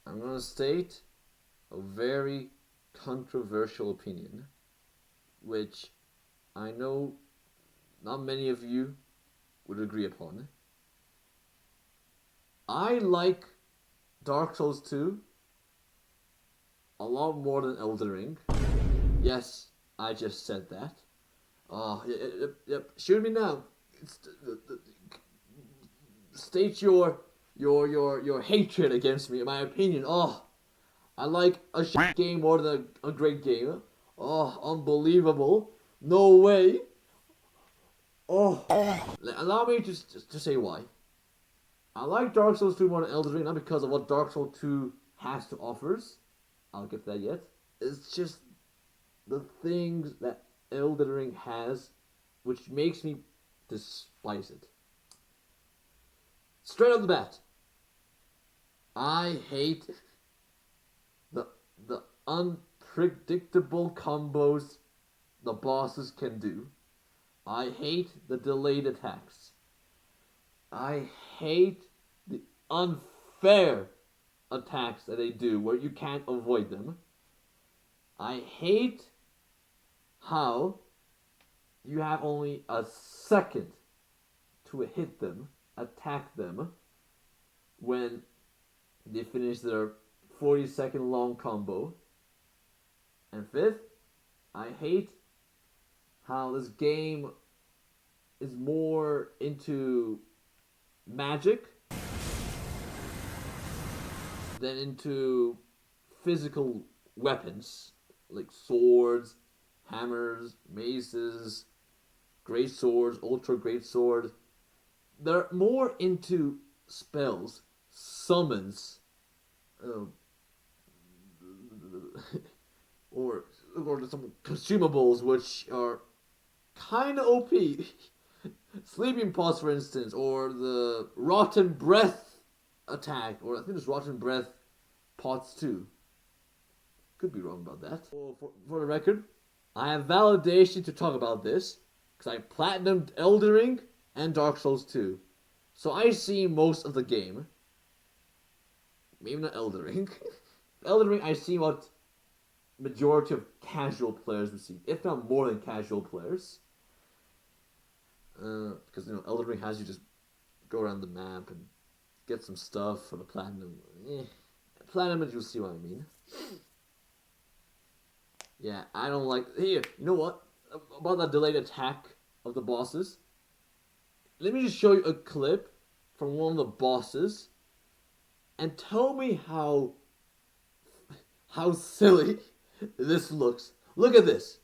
I'm gonna state a very controversial opinion, which I know not many of you would agree upon. I like Dark Souls 2 a lot more than Elden Ring. Yes, I just said that. Oh, yep. Shoot me now. State your hatred against me. My opinion. Oh, I like a shit game more than a great game. Oh, unbelievable. No way. Oh, allow me to say why. I like Dark Souls 2 more than Elden Ring, not because of what Dark Souls 2 has to offers. I'll get to that yet. It's just the things that Elden Ring has, which makes me despise it. Straight off the bat, I hate the unpredictable combos the bosses can do. I hate the delayed attacks. I hate the unfair attacks that they do where you can't avoid them. I hate how you have only a second to hit them, attack them, when they finish their 40-second long combo. And fifth, I hate how this game is more into magic than into physical weapons like swords, hammers, maces, great swords, ultra great swords. They're more into spells, summons, or some consumables which are kind of OP. Sleeping pots, for instance, or the rotten breath attack, or I think it's rotten breath pots too. Could be wrong about that. For the record, I have validation to talk about this because I platinumed Elden Ring and Dark Souls 2. So I see most of the game. Maybe not Elden Ring. Elden Ring, I see what majority of casual players would see, if not more than casual players. Because Elden Ring has you just go around the map and get some stuff for the platinum. Platinum, you'll see what I mean. Yeah, I don't like. Here, you know what? About that delayed attack of the bosses. Let me just show you a clip from one of the bosses, and tell me how silly this looks. Look at this.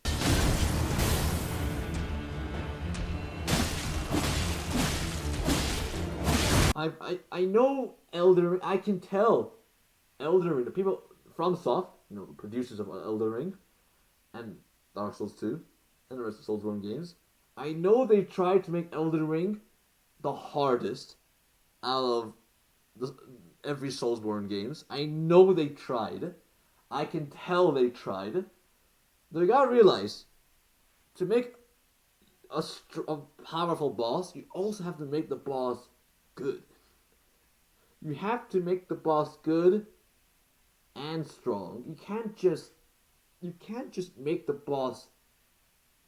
I know Elden Ring. I can tell Elden Ring. The people from Soft, the producers of Elden Ring, and Dark Souls 2, and the rest of Soulsborne games. I know they tried to make Elden Ring the hardest out of every Soulsborne games. I know they tried. I can tell they tried. They gotta realize, to make a powerful boss, you also have to make the boss good. You have to make the boss good and strong. You can't just make the boss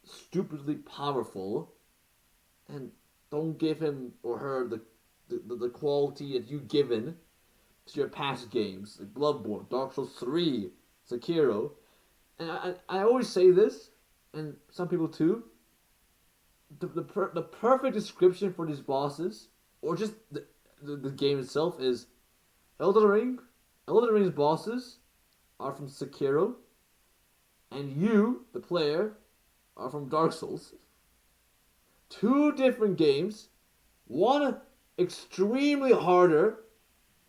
stupidly powerful and don't give him or her the quality that you've given to your past games, like Bloodborne, Dark Souls 3, Sekiro. And I always say this, and some people too, the perfect description for these bosses, or just the game itself, is Elden Ring. Elden Ring's bosses are from Sekiro, and you, the player, are from Dark Souls. Two different games, one extremely harder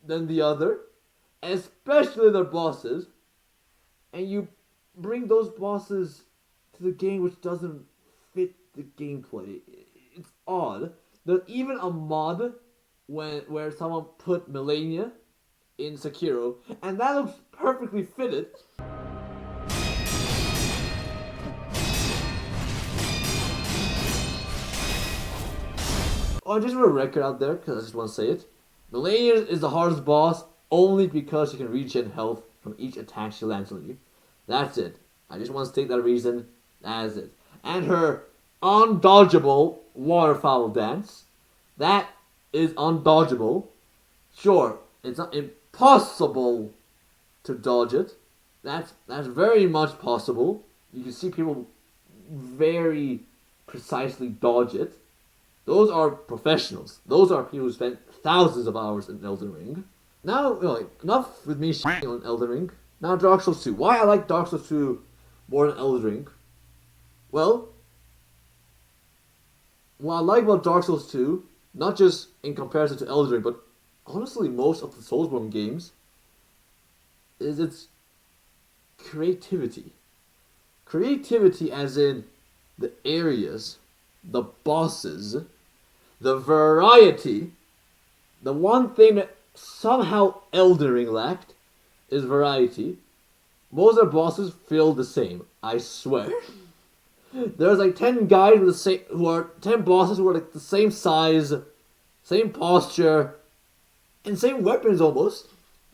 than the other, especially their bosses, and you bring those bosses to the game which doesn't fit the gameplay. It's odd. There's even a mod where someone put Melania in Sekiro, and that looks perfectly fitted. Oh, just for a record out there, because I just want to say it, Melania is the hardest boss only because she can regen health from each attack she lands on you. That's it. I just want to state that reason. That is it. And her undodgeable waterfowl dance. That is undodgeable. Sure, it's not impossible to dodge it. That's very much possible. You can see people very precisely dodge it. Those are professionals. Those are people who spent thousands of hours in Elden Ring. Now, enough with me shitting on Elden Ring. Now, Dark Souls 2. Why I like Dark Souls 2 more than Elden Ring? Well, what I like about Dark Souls 2, not just in comparison to Elden Ring, but honestly most of the Soulsborne games, is its creativity. Creativity as in the areas, the bosses, the variety. The one thing that somehow Elden Ring lacked is variety. Most of the bosses feel the same, I swear. There's like 10 guys with the same, 10 bosses who are like the same size, same posture, and same weapons almost.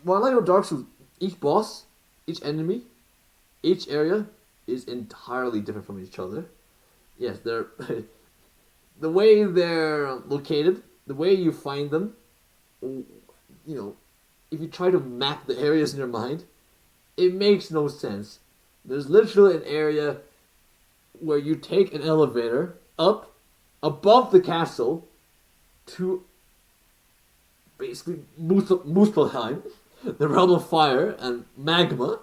What I like about Dark Souls, each boss, each enemy, each area is entirely different from each other. Yes, they're the way they're located, the way you find them. If you try to map the areas in your mind, it makes no sense. There's literally an area where you take an elevator up above the castle to basically Muspelheim, the realm of fire and magma.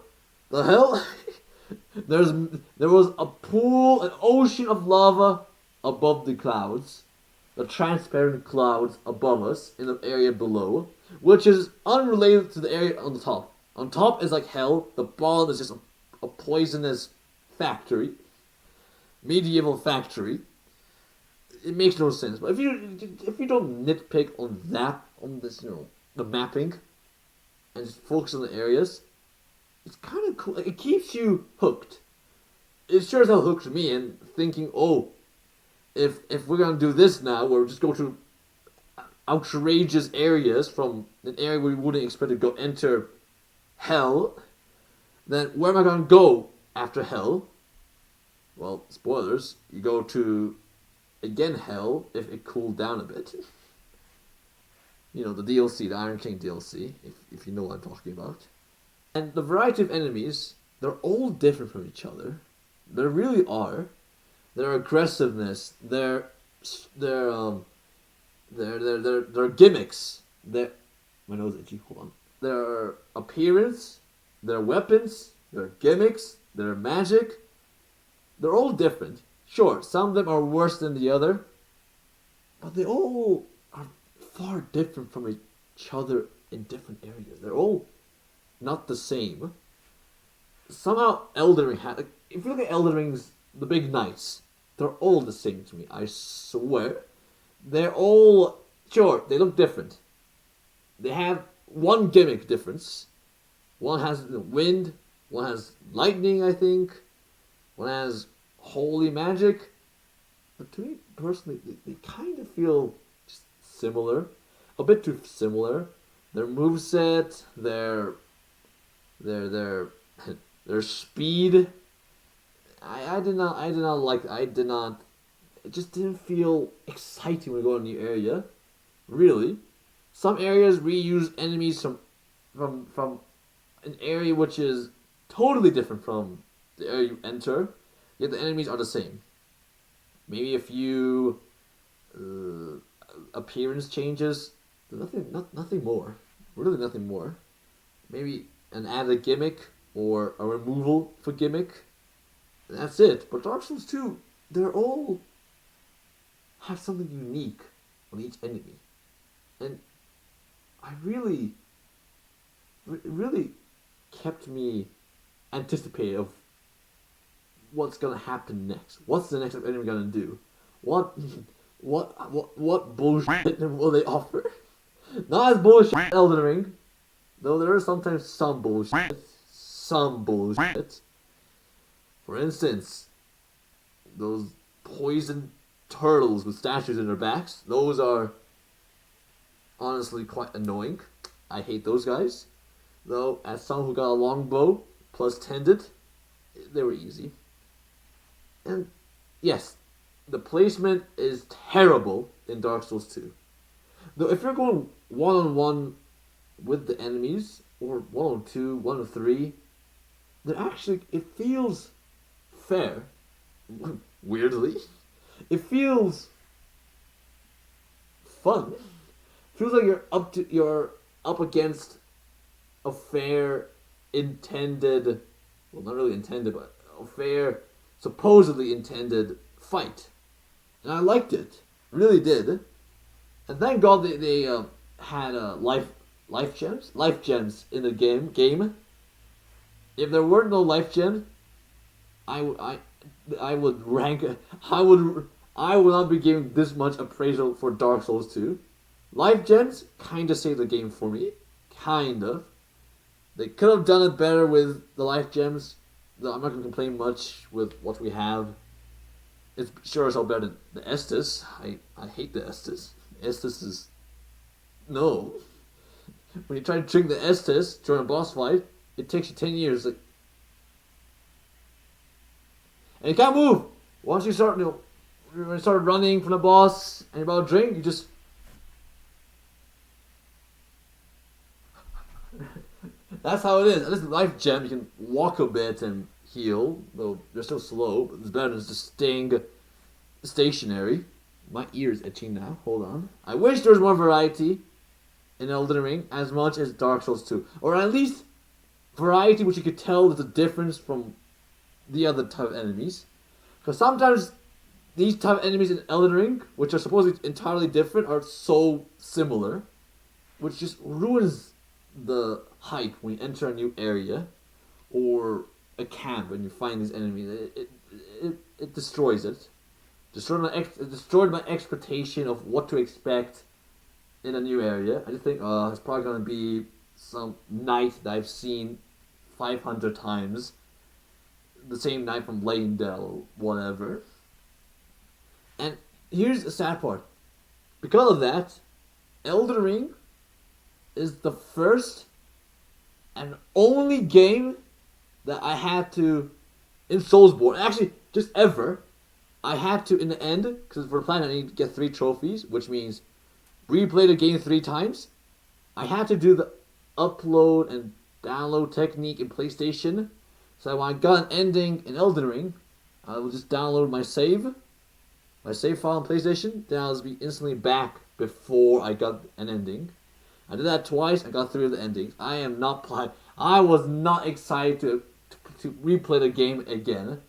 The hell? There was a pool, an ocean of lava above the clouds, the transparent clouds above us in the area below, which is unrelated to the area on the top. On top is like hell. The bottom is just a poisonous factory, medieval factory. It makes no sense. But if you don't nitpick on this, the mapping, and just focus on the areas, it's kind of cool. It keeps you hooked. It sure as hell hooked me in thinking, if we're gonna do this now, where we just go to outrageous areas from an area where we wouldn't expect to go enter hell, then where am I gonna go after hell? Well, spoilers. You go to again hell if it cooled down a bit. The DLC, the Iron King DLC, if you know what I'm talking about. And the variety of enemies, they're all different from each other. They really are. Their aggressiveness, their gimmicks, my nose is itchy, hold on. Their appearance, their weapons, their gimmicks, their magic, they're all different. Sure, some of them are worse than the other, but they all are far different from each other in different areas. They're all not the same. Somehow Elden Ring had, if you look at Elden Ring's the big knights, they're all the same to me, I swear. They're all, sure, they look different. They have one gimmick difference. One has wind, one has lightning, I think. One has holy magic. But to me, personally, they kind of feel just similar. A bit too similar. Their moveset, their speed. It just didn't feel exciting when we go in a new area. Really. Some areas reuse enemies from an area which is totally different from the area you enter, yet the enemies are the same. Maybe a few appearance changes, nothing more. Really nothing more. Maybe an added gimmick or a removal for gimmick. That's it. But Dark Souls 2, they're all have something unique on each enemy. And I really kept me anticipated of what's gonna happen next. What's the next enemy gonna do? What bullshit will they offer? Not as bullshit as Elden Ring, though there is sometimes some bullshit. Some bullshit. For instance, those poison turtles with statues in their backs, those are honestly quite annoying. I hate those guys. Though, as someone who got a longbow plus tended, they were easy. And yes, the placement is terrible in Dark Souls 2. Though if you're going one on one with the enemies, or 1 on 2, 1 on 3, then actually it feels fair. Weirdly, it feels fun. It feels like you're up against a fair intended, well, not really intended, but a fair supposedly intended fight, and I liked it, really did. And thank God they had life gems in the game. If there weren't no life gems, I would rank. I would not be giving this much appraisal for Dark Souls 2. Life gems kind of saved the game for me, kind of. They could have done it better with the life gems. Though I'm not gonna complain much with what we have. It's sure as hell better than the Estus. I hate the Estus. Estus is no. When you try to drink the Estus during a boss fight, it takes you 10 years. Like, and you can't move. Once you start, when you start running from the boss and you're about to drink, you just. That's how it is. This life gem, you can walk a bit and heal, though they're still slow, but it's better than just staying stationary. My ear's itching now. Hold on. I wish there was more variety in Elden Ring as much as Dark Souls 2. Or at least variety which you could tell there's a difference from the other type of enemies. Because sometimes these type of enemies in Elden Ring, which are supposedly entirely different, are so similar, which just ruins the hype when you enter a new area or a camp when you find these enemies. It destroys it. It destroyed my expectation of what to expect in a new area. I just think, it's probably going to be some knight that I've seen 500 times. The same knight from Leyndell or whatever. And here's the sad part. Because of that, Elden Ring is the first and only game that I had to, in Soulsborne, actually, just ever, I had to, in the end, because for the plan I need to get 3 trophies, which means replay the game 3 times. I had to do the upload and download technique in PlayStation. So when I got an ending in Elden Ring, I would just download my save file on PlayStation, then I'll be instantly back before I got an ending. I did that twice, I got 3 of the endings. I was not excited to replay the game again.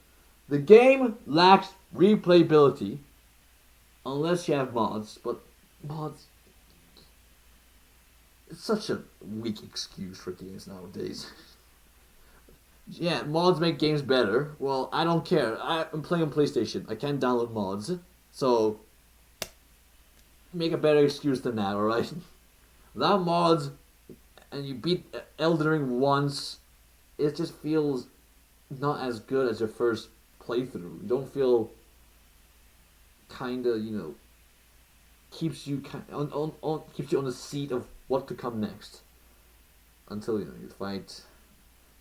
The game lacks replayability unless you have mods, but mods, it's such a weak excuse for games nowadays. Yeah, mods make games better. Well, I don't care. I'm playing on PlayStation. I can't download mods, so make a better excuse than that, alright? Without mods, and you beat Elden Ring once, it just feels not as good as your first playthrough. You don't feel kinda, keeps you keeps you on the seat of what to come next. Until you fight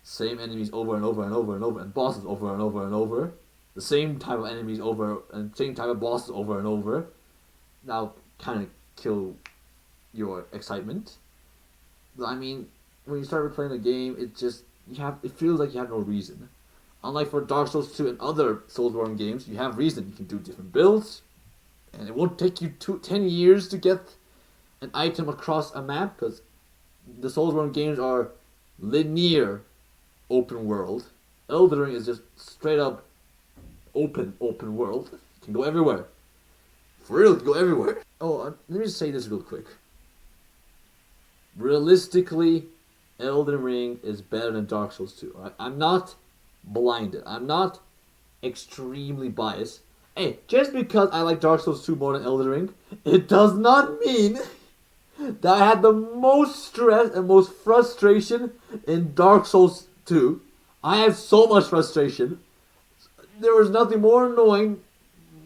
same enemies over and over and over and over, and bosses over and over and over. The same type of enemies over and same type of bosses over and over. Now kinda kill your excitement. I mean, when you start replaying the game, it feels like you have no reason. Unlike for Dark Souls 2 and other Soulsborne games, you have reason. You can do different builds, and it won't take you 10 years to get an item across a map, because the Soulsborne games are linear open world. Elden Ring is just straight up open world. You can go everywhere. For real, you can go everywhere. Oh, let me just say this real quick. Realistically, Elden Ring is better than Dark Souls 2. Right? I'm not blinded. I'm not extremely biased. Hey, just because I like Dark Souls 2 more than Elden Ring, it does not mean that I had the most stress and most frustration in Dark Souls 2. I had so much frustration. There was nothing more annoying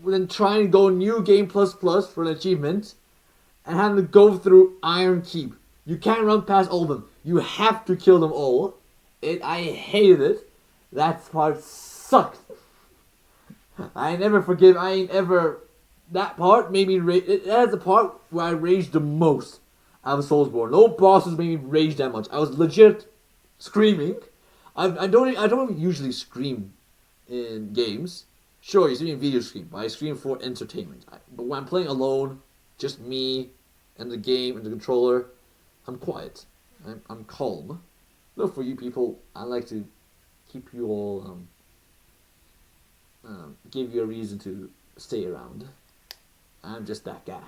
than trying to go New Game Plus for an achievement and having to go through Iron Keep. You can't run past all of them. You have to kill them all. I hated it. That part sucked. I never forgive. I ain't ever. That part made me rage. That's the part where I raged the most out of Soulsborne. No bosses made me rage that much. I was legit screaming. I don't usually scream in games. Sure, you see me in video scream, but I scream for entertainment. But when I'm playing alone, just me and the game and the controller, I'm quiet. I'm calm. No, for you people, I like to keep you all, give you a reason to stay around. I'm just that guy.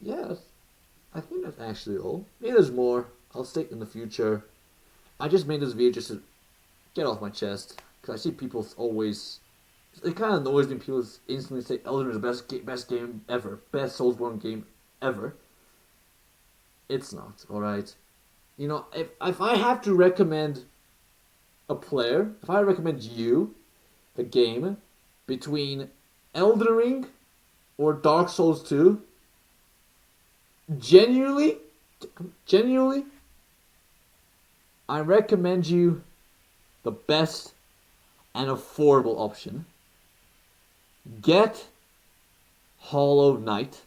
Yes, I think that's actually all. Maybe there's more. I'll state in the future. I just made this video just to get off my chest, because I see people always. It kind of annoys me. People instantly say Elden Ring is the best game ever, best Soulsborne game ever. It's not, all right. You know, if I have to recommend a player, if I recommend you a game between Elden Ring or Dark Souls 2, genuinely, I recommend you the best and affordable option. Get Hollow Knight.